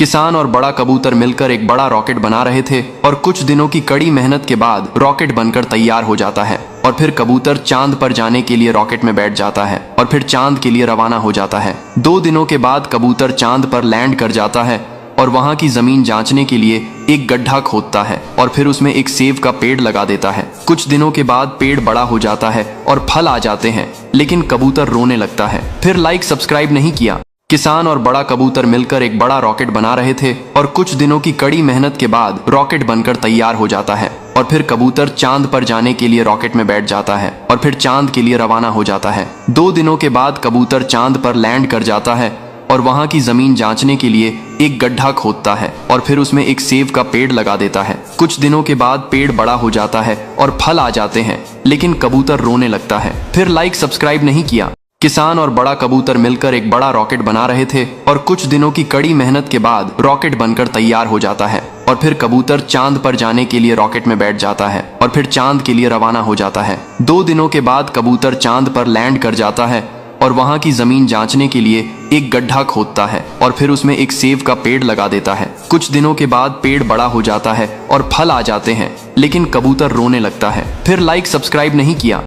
किसान और बड़ा कबूतर मिलकर एक बड़ा रॉकेट बना रहे थे और कुछ दिनों की कड़ी मेहनत के बाद रॉकेट बनकर तैयार हो जाता है और फिर कबूतर चांद पर जाने के लिए रॉकेट में बैठ जाता है और फिर चांद के लिए रवाना हो जाता है। 2 दिनों के बाद कबूतर चांद पर लैंड कर जाता है और वहां की जमीन जांचने के लिए एक गड्ढा खोदता है और फिर उसमें एक सेब का पेड़ लगा देता है। कुछ दिनों के बाद पेड़ बड़ा हो जाता है और फल आ जाते हैं, लेकिन कबूतर रोने लगता है। फिर लाइक सब्सक्राइब नहीं किया। किसान और बड़ा कबूतर मिलकर एक बड़ा रॉकेट बना रहे थे और कुछ दिनों की कड़ी मेहनत के बाद रॉकेट बनकर तैयार हो जाता है और फिर कबूतर चांद पर जाने के लिए रॉकेट में बैठ जाता है और फिर चांद के लिए रवाना हो जाता है। 2 दिनों के बाद कबूतर चांद पर लैंड कर जाता है और वहां की जमीन जांचने के लिए एक गड्ढा खोदता है और फिर उसमें एक सेब का पेड़ लगा देता है। कुछ दिनों के बाद पेड़ बड़ा हो जाता है और फल आ जाते हैं, लेकिन कबूतर रोने लगता है। फिर लाइक सब्सक्राइब नहीं किया। किसान और बड़ा कबूतर मिलकर एक बड़ा रॉकेट बना रहे थे और कुछ दिनों की कड़ी मेहनत के बाद रॉकेट बनकर तैयार हो जाता है और फिर कबूतर चांद पर जाने के लिए रॉकेट में बैठ जाता है और फिर चांद के लिए रवाना हो जाता है। 2 दिनों के बाद कबूतर चांद पर लैंड कर जाता है और वहां की जमीन जांचने के लिए एक गड्ढा खोदता है और फिर उसमें एक सेब का पेड़ लगा देता है। कुछ दिनों के बाद पेड़ बड़ा हो जाता है और फल आ जाते हैं, लेकिन कबूतर रोने लगता है। फिर लाइक सब्सक्राइब नहीं किया।